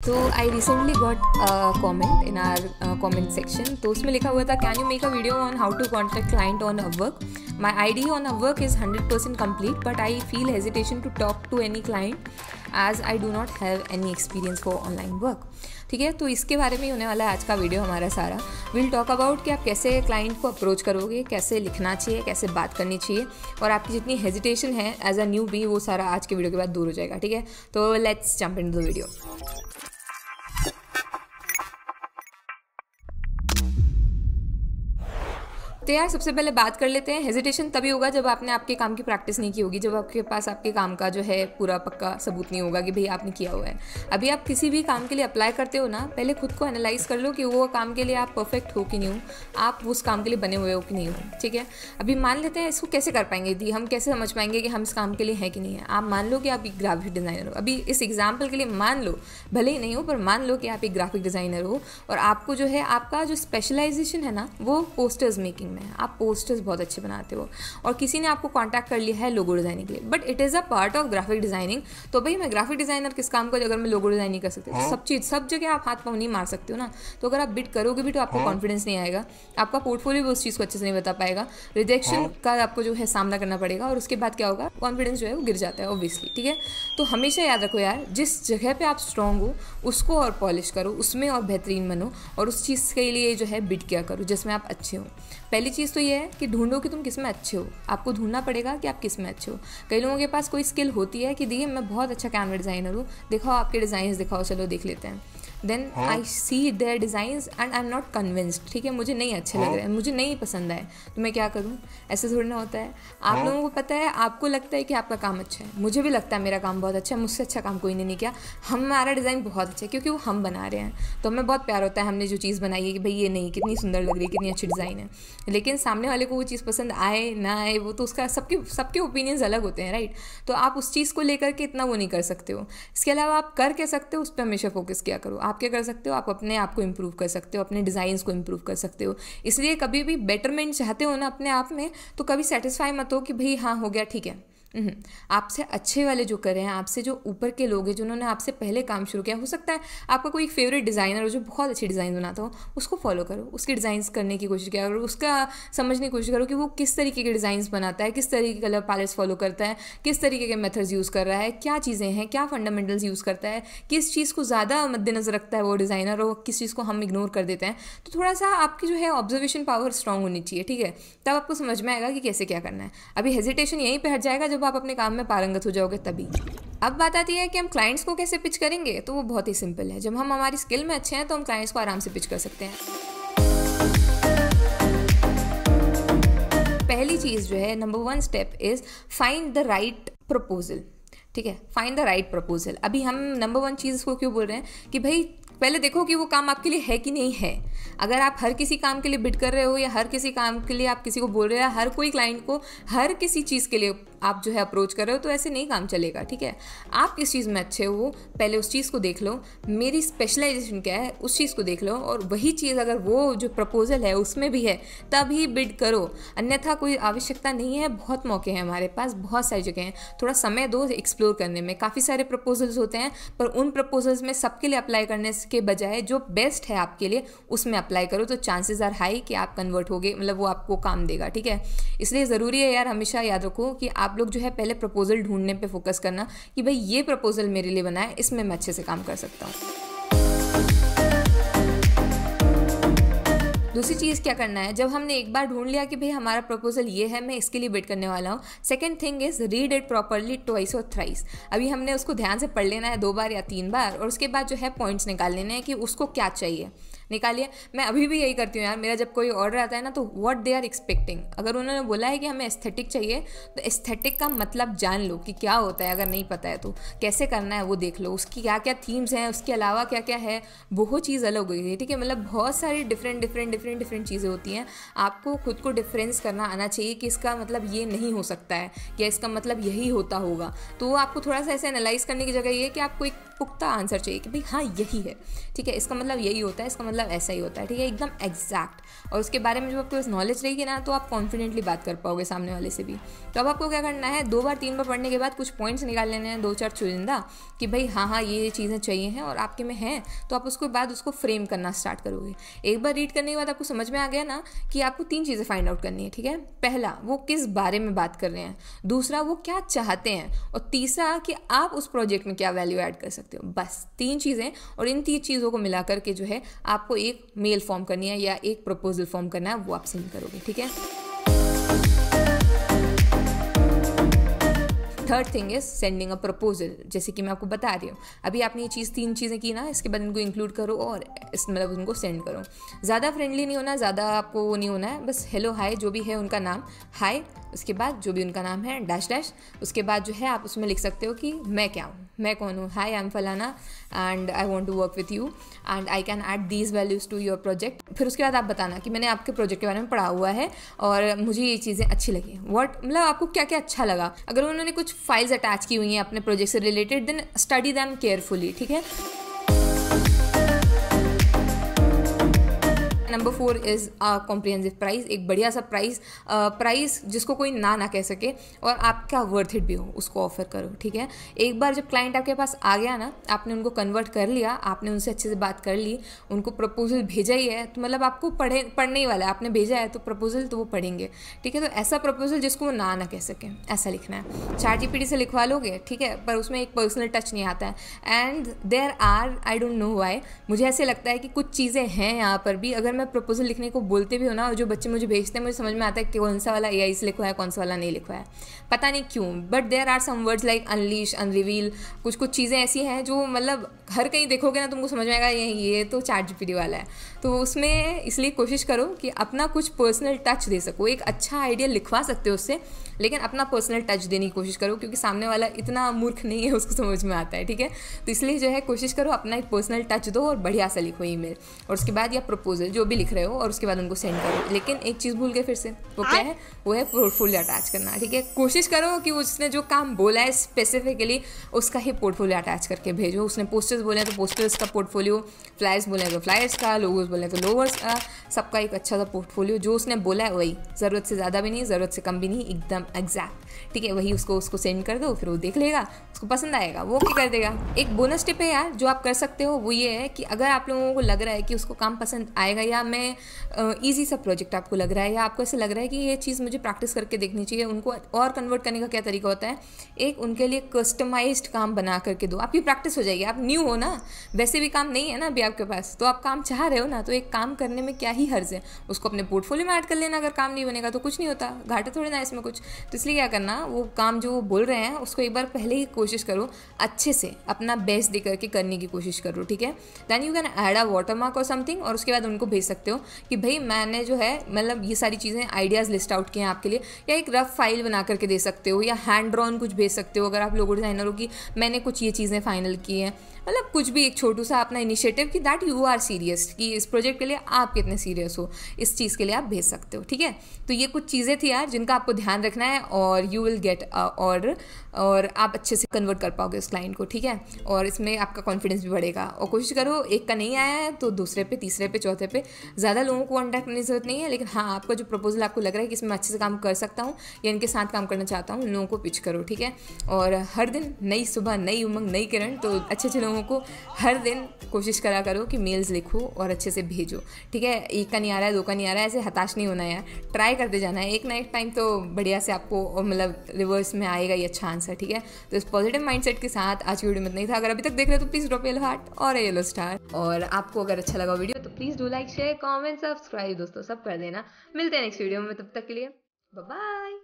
तो I recently got comment in our comment section, तो उसमें लिखा हुआ था can you make a video on how to contact client on Upwork. My ID on Upwork is 100% complete, but I feel hesitation to talk to any client as I do not have any experience for online work. ठीक है, तो इसके बारे में ही होने वाला है आज का वीडियो हमारा सारा. विल टॉक अबाउट कि आप कैसे क्लाइंट को अप्रोच करोगे, कैसे लिखना चाहिए, कैसे बात करनी चाहिए, और आपकी जितनी हेजिटेशन है एज अ न्यू बी वो सारा आज के वीडियो के बाद दूर हो जाएगा. ठीक है, तो let's jump into the video. तो यार सबसे पहले बात कर लेते हैं. हेजिटेशन तभी होगा जब आपने आपके काम की प्रैक्टिस नहीं की होगी, जब आपके पास आपके काम का जो है पूरा पक्का सबूत नहीं होगा कि भाई आपने किया हुआ है. अभी आप किसी भी काम के लिए अप्लाई करते हो ना, पहले खुद को एनालाइज कर लो कि वो काम के लिए आप परफेक्ट हो कि नहीं हो, आप उस काम के लिए बने हुए हो कि नहीं हो. ठीक है, अभी मान लेते हैं इसको कैसे कर पाएंगे दी, हम कैसे समझ पाएंगे कि हम इस काम के लिए हैं कि नहीं है. आप मान लो कि आप एक ग्राफिक डिज़ाइनर हो. अभी इस एग्जाम्पल के लिए मान लो, भले ही नहीं हो पर मान लो कि आप एक ग्राफिक डिज़ाइनर हो और आपको जो है आपका जो स्पेशलाइजेशन है ना वो पोस्टर्स मेकिंग में है. आप पोस्टर्स बहुत अच्छे बनाते हो और किसी ने आपको कांटेक्ट कर लिया है लोगो डिजाइनिंग के लिए, but it is a part of graphic designing. तो भाई मैं ग्राफिक डिजाइनर किस काम को अगर मैं लोगो डिजाइन नहीं कर सकती, तो सब जगह आप हाथ पाँव नहीं मार सकते हो ना. तो अगर आप बिड करोगे भी तो आपको कॉन्फिडेंस नहीं आएगा, आपका पोर्टफोलियो भी उस चीज़ को अच्छे से नहीं बता पाएगा, रिजेक्शन का आपको जो है सामना करना पड़ेगा और उसके बाद क्या होगा, कॉन्फिडेंस जो है वो गिर जाता है ऑब्वियसली. ठीक है, तो हमेशा याद रखो यार, जिस जगह पे आप स्ट्रॉन्ग हो उसको और पॉलिश करो, उसमें और बेहतरीन बनो और उस चीज़ के लिए जो है बिड किया करो जिसमें आप अच्छे हो. पहली चीज़ तो ये है कि ढूंढो कि तुम किस में अच्छे हो. आपको ढूंढना पड़ेगा कि आप किस में अच्छे हो. कई लोगों के पास कोई स्किल होती है कि देखिए मैं बहुत अच्छा कैनवा डिज़ाइनर हूँ, दिखाओ आपके डिज़ाइंस दिखाओ, चलो देख लेते हैं. Then I see their designs and I am not convinced. ठीक है, मुझे नहीं अच्छे लग रहे हैं, मुझे नहीं पसंद आए, तो मैं क्या करूँ. ऐसे थोड़ी ना होता है. आप लोगों को पता है, आपको लगता है कि आपका काम अच्छा है, मुझे भी लगता है मेरा काम बहुत अच्छा है, मुझसे अच्छा काम कोई ने नहीं किया, हमारा डिज़ाइन बहुत अच्छा है क्योंकि वो हम बना रहे हैं, तो हमें बहुत प्यार होता है हमने जो चीज़ बनाई है कि भाई ये नहीं, कितनी सुंदर लग रही है, कितनी अच्छी डिज़ाइन है. लेकिन सामने वाले को वो चीज़ पसंद आए ना आए, वो तो उसका सबके ओपिनियंस अलग होते हैं, राइट. तो आप उस चीज़ को लेकर के इतना वो नहीं कर सकते हो. इसके अलावा आप कर क्या सकते हो, उस पर हमेशा फोकस किया करो. आप क्या कर सकते हो, आप अपने आप को इम्प्रूव कर सकते हो, अपने डिज़ाइंस को इम्प्रूव कर सकते हो. इसलिए कभी भी बेटरमेंट चाहते हो ना अपने आप में, तो कभी सेटिस्फाई मत हो कि भाई हाँ हो गया ठीक है. आपसे अच्छे वाले जो कर रहे हैं, आपसे जो ऊपर के लोग हैं जिन्होंने आपसे पहले काम शुरू किया, हो सकता है आपका कोई फेवरेट डिज़ाइनर हो जो बहुत अच्छी डिज़ाइन बनाता हो, उसको फॉलो करो, उसकी डिज़ाइंस करने की कोशिश किया करो, उसका समझने की कोशिश करो कि वो किस तरीके के डिज़ाइंस बनाता है, किस तरीके के कलर पैलेट्स फॉलो करता है, किस तरीके के मेथड्स यूज़ कर रहा है, क्या चीज़ें हैं, क्या फंडामेंटल्स यूज़ करता है, किस चीज़ को ज़्यादा मद्देनजर रखता है वो डिज़ाइनर और किस चीज़ को हम इग्नोर कर देते हैं. तो थोड़ा सा आपकी जो है ऑब्जर्वेशन पावर स्ट्रांग होनी चाहिए. ठीक है, तब आपको समझ में आएगा कि कैसे क्या करना है. अभी हेजिटेशन यहीं पर हट जाएगा जब आप अपने काम में पारंगत हो जाओगे तभी. अब बात आती है कि हम क्लाइंट्स को कैसे पिच करेंगे, तो वो बहुत ही सिंपल है. जब हम हमारी स्किल में अच्छे हैं तो हम क्लाइंट्स को आराम से पिच कर सकते हैं. पहली चीज़ जो है, number 1 step is find the right proposal. ठीक है, फाइंड द राइट प्रपोजल. अभी हम नंबर 1 चीज़ को क्यों बोल रहे हैं कि भाई पहले देखो कि वो काम आपके लिए है कि नहीं है. अगर आप हर किसी काम के लिए बिड कर रहे हो या हर किसी काम के लिए आप किसी को बोल रहे हो, हर कोई क्लाइंट को हर किसी चीज़ के लिए आप जो है अप्रोच कर रहे हो, तो ऐसे नहीं काम चलेगा. ठीक है, आप किस चीज़ में अच्छे हो पहले उस चीज़ को देख लो, मेरी स्पेशलाइजेशन क्या है उस चीज़ को देख लो, और वही चीज़ अगर वो जो प्रपोजल है उसमें भी है तभी बिड करो, अन्यथा कोई आवश्यकता नहीं है. बहुत मौके हैं हमारे पास, बहुत सारी जगह हैं, थोड़ा समय दो एक्सप्लोर करने में. काफ़ी सारे प्रपोजल्स होते हैं, पर उन प्रपोजल्स में सबके लिए अप्लाई करने के बजाय जो बेस्ट है आपके लिए उसमें अप्लाई करो, तो चांसेस आर हाई कि आप कन्वर्ट होगे, मतलब वो आपको काम देगा. ठीक है, इसलिए ज़रूरी है यार, हमेशा याद रखो कि आप लोग जो है पहले प्रपोजल ढूंढने पे फोकस करना कि भाई ये प्रपोजल मेरे लिए बना है, इसमें मैं अच्छे से काम कर सकता हूँ. दूसरी चीज़ क्या करना है, जब हमने एक बार ढूंढ लिया कि भाई हमारा प्रपोजल ये है, मैं इसके लिए बिड करने वाला हूँ, second thing is read it properly twice और थ्राइस. अभी हमने उसको ध्यान से पढ़ लेना है 2 बार या 3 बार, और उसके बाद जो है पॉइंट्स निकाल लेने हैं कि उसको क्या चाहिए. निकालिए. मैं अभी भी यही करती हूँ यार, मेरा जब कोई ऑर्डर आता है ना, तो व्हाट दे आर एक्सपेक्टिंग. अगर उन्होंने बोला है कि हमें एस्थेटिक चाहिए, तो एस्थेटिक का मतलब जान लो कि क्या होता है. अगर नहीं पता है तो कैसे करना है वो देख लो, उसकी क्या क्या थीम्स हैं, उसके अलावा क्या क्या है, वो चीज़ अलग हुई है. ठीक है, मतलब बहुत सारी डिफरेंट डिफरेंट डिफरेंट चीज़ें होती हैं। आपको खुद को डिफरेंस करना आना चाहिए कि इसका मतलब ये नहीं हो सकता है या इसका मतलब यही होता होगा। तो आपको थोड़ा सा ऐसे एनालाइज करने की जगह ये है कि आपको एक पुख्ता आंसर चाहिए कि भाई हाँ यही है, ठीक है, इसका मतलब यही होता है, इसका मतलब ऐसा ही होता है, ठीक है, एकदम एग्जैक्ट। और उसके बारे में जब आपके पास नॉलेज रहेगी ना तो आप कॉन्फिडेंटली बात कर पाओगे सामने वाले से भी। तो अब आपको क्या करना है, 2 बार 3 बार पढ़ने के बाद कुछ पॉइंट्स निकाल लेने हैं, 2-4 चुनिंदा, कि भाई हाँ ये चीज़ें चाहिए हैं और आपके में हैं, तो आप उसके बाद उसको फ्रेम करना स्टार्ट करोगे। एक बार रीड करने के बाद आपको समझ में आ गया ना कि आपको 3 चीज़ें फाइंड आउट करनी है, ठीक है। पहला, वो किस बारे में बात कर रहे हैं, दूसरा वो क्या चाहते हैं, और तीसरा कि आप उस प्रोजेक्ट में क्या वैल्यू ऐड कर सकते हो। बस 3 चीज़ें, और इन 3 चीज़ों को मिला करके जो है आपको एक मेल फॉर्म करनी है या एक प्रपोजल फॉर्म करना है, वो आप सेंड करोगे, ठीक है। Third thing is sending a proposal. जैसे कि मैं आपको बता रही हूँ, अभी आपने ये 3 चीज़ें की ना, इसके बाद इनको इंक्लूड करो और इस मतलब उनको सेंड करो। ज़्यादा फ्रेंडली नहीं होना, ज़्यादा आपको वो नहीं होना है, बस हेलो हाय जो भी है उनका नाम, हाय, उसके बाद जो भी उनका नाम है डैश डैश, उसके बाद जो है आप उसमें लिख सकते हो कि मैं क्या हूँ, मैं कौन हूँ, हाय आई एम फलाना and I want to work with you and I can add these values to your project. फिर उसके बाद आप बताना कि मैंने आपके प्रोजेक्ट के बारे में पढ़ा हुआ है और मुझे ये चीज़ें अच्छी लगी। मतलब आपको क्या क्या अच्छा लगा। अगर उन्होंने कुछ फाइल्स अटैच की हुई हैं अपने प्रोजेक्ट से related, then study them carefully, ठीक है। Number 4 is comprehensive price. एक बढ़िया सा प्राइस जिसको कोई ना कह सके और आपका वर्थ इट भी हो, उसको ऑफर करो, ठीक है। एक बार जब क्लाइंट आपके पास आ गया ना, आपने उनको कन्वर्ट कर लिया, आपने उनसे अच्छे से बात कर ली, उनको प्रपोजल भेजा ही है, तो मतलब आपको पढ़ने ही वाला है, आपने भेजा है तो प्रपोजल तो वो पढ़ेंगे, ठीक है। तो ऐसा प्रपोजल जिसको वो ना कह सकें, ऐसा लिखना है। ChatGPT से लिखवा लोगे, ठीक है, पर उसमें एक पर्सनल टच नहीं आता है। And there are, I don't know why, मुझे ऐसे लगता है कि कुछ चीज़ें हैं यहाँ पर भी, अगर मैं प्रपोजल लिखने को बोलते भी हो ना, जो बच्चे मुझे भेजते हैं, मुझे समझ में आता है कि कौन सा वाला AI से लिखवा है, कौन सा वाला नहीं लिखवा है, पता नहीं क्यों। But there are some words like unleash, unreveal, कुछ चीज़ें ऐसी हैं जो मतलब हर कहीं देखोगे ना तुमको समझ में आएगा ये तो ChatGPT वाला है। तो उसमें इसलिए कोशिश करो कि अपना कुछ पर्सनल टच दे सको। एक अच्छा आइडिया लिखवा सकते हो उससे, लेकिन अपना पर्सनल टच देने की कोशिश करो, क्योंकि सामने वाला इतना मूर्ख नहीं है, उसको समझ में आता है, ठीक है। तो इसलिए जो है कोशिश करो अपना एक पर्सनल टच दो और बढ़िया सा लिखो ईमेल, और उसके बाद या प्रपोजल जो भी लिख रहे हो, और उसके बाद उनको सेंड करो। लेकिन एक चीज़ भूल गए फिर से, वो क्या है, वो है पोर्टफोलियो अटैच करना, ठीक है। कोशिश करो कि उसने जो काम बोला है स्पेसिफिकली उसका ही पोर्टफोलियो अटैच करके भेजो। उसने पोस्टर्स बोले हैं तो पोस्टर्स का पोर्टफोलियो, फ्लायर्स बोले हैं तो फ्लायर्स का, लोगोस बोले हैं तो लोगोस का, सबका एक अच्छा सा पोर्टफोलियो, जो उसने बोला है वही, ज़रूरत से ज़्यादा भी नहीं, ज़रूरत से कम भी नहीं, एकदम एग्जैक्ट, ठीक है। वही उसको सेंड कर दो, फिर वो देख लेगा, उसको पसंद आएगा, वो क्या कर देगा। एक बोनस टिप है यार जो आप कर सकते हो, वो ये है कि अगर आप लोगों को लग रहा है कि उसको काम पसंद आएगा, या मैं ईजी सा प्रोजेक्ट आपको लग रहा है, या आपको ऐसे लग रहा है कि ये चीज़ मुझे प्रैक्टिस करके देखनी चाहिए, उनको और कन्वर्ट करने का क्या तरीका होता है, एक उनके लिए कस्टमाइज्ड काम बना करके दो, आपकी प्रैक्टिस हो जाएगी। आप न्यू हो ना, वैसे भी काम नहीं है ना अभी आपके पास, तो आप काम चाह रहे हो ना, तो एक काम करने में क्या ही हर्ज है, उसको अपने पोर्टफोलियो में ऐड कर लेना। अगर काम नहीं बनेगा तो कुछ नहीं होता, घाटा थोड़ी ना इसमें कुछ। तो इसलिए क्या करना, वो काम जो वो बोल रहे हैं उसको एक बार पहले ही कोशिश करो, अच्छे से अपना बेस्ट दे करके करने की कोशिश करो, ठीक है। Then you can add a watermark और समथिंग, और उसके बाद उनको भेज सकते हो कि भाई मैंने जो है मतलब ये सारी चीज़ें आइडियाज़ लिस्ट आउट किए हैं आपके लिए, या एक रफ फाइल बना करके दे सकते हो, या हैंड ड्रॉन कुछ भेज सकते हो अगर आप लोगो डिज़ाइनर हो, कि मैंने कुछ ये चीज़ें फाइनल की हैं, मतलब कुछ भी एक छोटू सा अपना इनिशिएटिव कि दैट यू आर सीरियस, कि इस प्रोजेक्ट के लिए आप कितने सीरियस हो, इस चीज़ के लिए आप भेज सकते हो, ठीक है। तो ये कुछ चीज़ें थी यार जिनका आपको ध्यान रखना है, और यू विल गेट ऑर्डर, और आप अच्छे से कन्वर्ट कर पाओगे उस क्लाइंट को, ठीक है। और इसमें आपका कॉन्फिडेंस भी बढ़ेगा। और कोशिश करो, एक का नहीं आया है तो दूसरे पे, तीसरे पे, चौथे पे, ज़्यादा लोगों को कॉन्टैक्ट करने की जरूरत नहीं है, लेकिन हाँ आपका जो प्रपोजल आपको लग रहा है कि इसमें अच्छे से काम कर सकता हूँ या इनके साथ काम करना चाहता हूँ, उन लोगों को पिच करो, ठीक है। और हर दिन नई सुबह, नई उमंग, नई किरण, तो अच्छे अच्छे लोगों को हर दिन कोशिश करा करो कि मेल्स लिखो और अच्छे से भेजो, ठीक है। एक का नहीं आ रहा है, 2 का नहीं आ रहा है, ऐसे हताश नहीं होना यार, ट्राई करते जाना है, एक ना एक टाइम तो बढ़िया से आपको मतलब रिवर्स में आएगा ये अच्छा आंसर, ठीक है। तो इस पॉजिटिव माइंडसेट के साथ आज की वीडियो में नहीं था। अगर अभी तक देख रहे हो तो प्लीज़ ड्रॉप येलो हार्ट और येलो स्टार, और आपको अगर अच्छा लगा वीडियो तो please do like, share, comment, subscribe दोस्तों सब कर देना। मिलते हैं नेक्स्ट वीडियो में, तब तक के लिए बाय बाय।